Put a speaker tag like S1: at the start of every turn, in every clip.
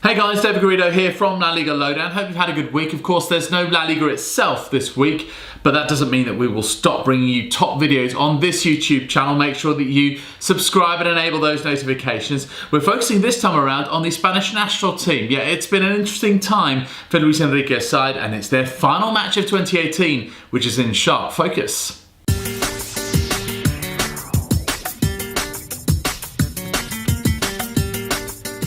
S1: Hey guys, David Garrido here from La Liga Lowdown. Hope you've had a good week. Of course, there's no La Liga itself this week, but that doesn't mean that we will stop bringing you top videos on this YouTube channel. Make sure that you subscribe and enable those notifications. We're focusing this time around on the Spanish national team. Yeah, it's been an interesting time for Luis Enrique's side, and it's their final match of 2018, which is in sharp focus.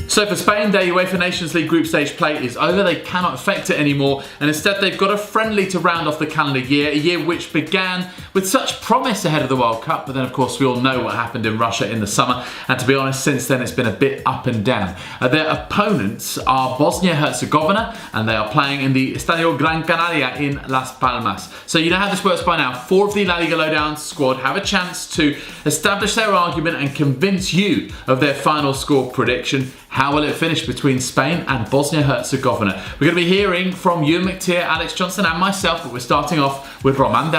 S1: So for Spain, their UEFA Nations League group stage play is over. They cannot affect it anymore, and instead they've got a friendly to round off the calendar year, a year which began with such promise ahead of the World Cup, but then of course we all know what happened in Russia in the summer, and to be honest, since then it's been a bit up and down. Their opponents are Bosnia-Herzegovina, and they are playing in the Estadio Gran Canaria in Las Palmas. So you know how this works by now. 4 of the La Liga Lowdown squad have a chance to establish their argument and convince you of their final score prediction. How will it finish between Spain and Bosnia-Herzegovina? We're going to be hearing from Euan McTeer, Alex Johnson and myself, but we're starting off with Román.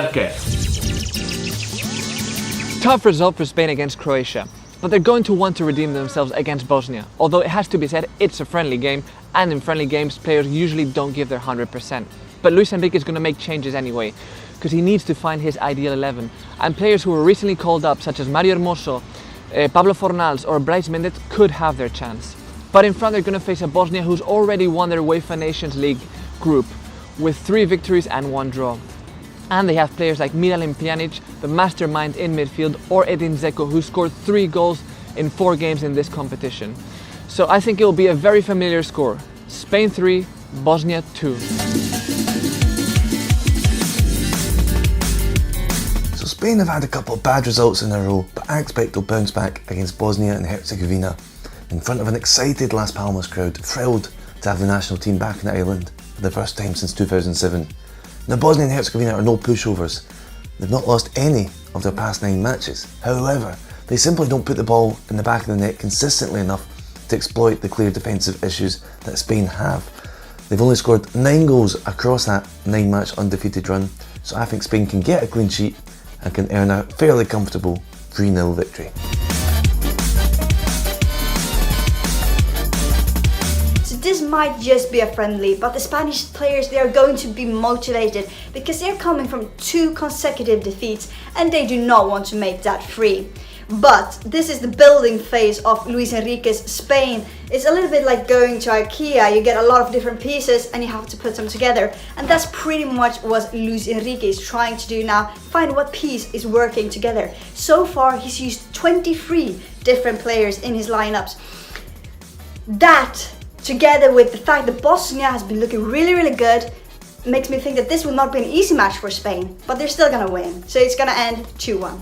S2: Tough result for Spain against Croatia, but they're going to want to redeem themselves against Bosnia. Although it has to be said, it's a friendly game, and in friendly games, players usually don't give their 100%. But Luis Enrique is going to make changes anyway, because he needs to find his ideal 11. And players who were recently called up, such as Mario Hermoso, Pablo Fornals or Bryce Mendet, could have their chance. But in front they're going to face a Bosnia who's already won their UEFA Nations League group with 3 victories and 1 draw. And they have players like Miralem Pjanic, the mastermind in midfield, or Edin Dzeko, who scored 3 goals in 4 games in this competition. So I think it will be a very familiar score. Spain 3, Bosnia 2.
S3: So Spain have had a couple of bad results in a row, but I expect they'll bounce back against Bosnia and Herzegovina in front of an excited Las Palmas crowd, thrilled to have the national team back in the island for the first time since 2007. Now Bosnia and Herzegovina are no pushovers. They've not lost any of their past 9 matches. However, they simply don't put the ball in the back of the net consistently enough to exploit the clear defensive issues that Spain have. They've only scored 9 goals across that 9-match undefeated run, so I think Spain can get a clean sheet and can earn a fairly comfortable 3-0 victory.
S4: This might just be a friendly, but the Spanish players, they are going to be motivated because they're coming from 2 consecutive defeats and they do not want to make that 3. But this is the building phase of Luis Enrique's Spain. It's a little bit like going to IKEA. You get a lot of different pieces and you have to put them together. And that's pretty much what Luis Enrique is trying to do now. Find what piece is working together. So far, he's used 23 different players in his lineups. That, together with the fact that Bosnia has been looking really good, makes me think that this will not be an easy match for Spain, but they're still gonna win. So it's gonna end 2-1.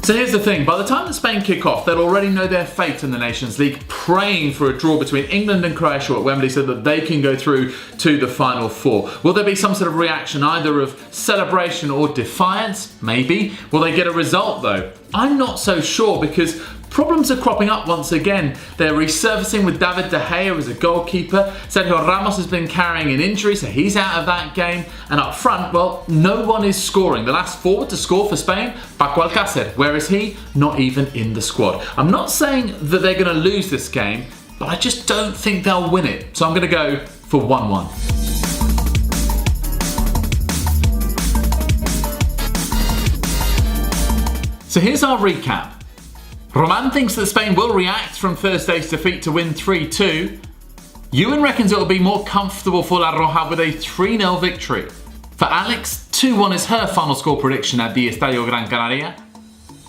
S1: So here's the thing, by the time that Spain kick off, they'll already know their fate in the Nations League, praying for a draw between England and Croatia at Wembley so that they can go through to the final 4. Will there be some sort of reaction, either of celebration or defiance? Maybe. Will they get a result though? I'm not so sure, because problems are cropping up once again. They're resurfacing with David De Gea as a goalkeeper. Sergio Ramos has been carrying an injury, so he's out of that game. And up front, well, no one is scoring. The last forward to score for Spain, Paco Alcácer. Where is he? Not even in the squad. I'm not saying that they're going to lose this game, but I just don't think they'll win it. So I'm going to go for 1-1. So here's our recap. Román thinks that Spain will react from Thursday's defeat to win 3-2. Euan reckons it will be more comfortable for La Roja with a 3-0 victory. For Alex, 2-1 is her final score prediction at the Estadio Gran Canaria.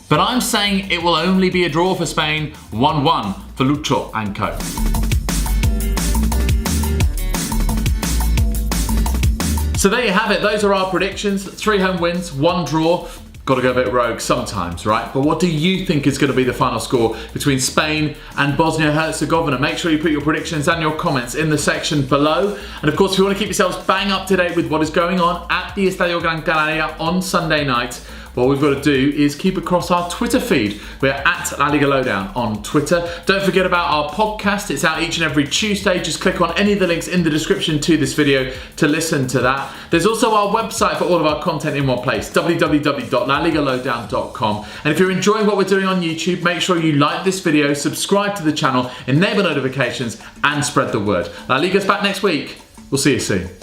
S1: But I'm saying it will only be a draw for Spain, 1-1 for Lucho and co. So there you have it, those are our predictions. 3 home wins, 1 draw. Got to go a bit rogue sometimes, right? But what do you think is going to be the final score between Spain and Bosnia-Herzegovina? Make sure you put your predictions and your comments in the section below. And of course, if you want to keep yourselves bang up to date with what is going on at the Estadio Gran Canaria on Sunday night, what we've got to do is keep across our Twitter feed. We're at La Liga Lowdown on Twitter. Don't forget about our podcast. It's out each and every Tuesday. Just click on any of the links in the description to this video to listen to that. There's also our website for all of our content in one place, www.laligalowdown.com. And if you're enjoying what we're doing on YouTube, make sure you like this video, subscribe to the channel, enable notifications, and spread the word. La Liga's back next week. We'll see you soon.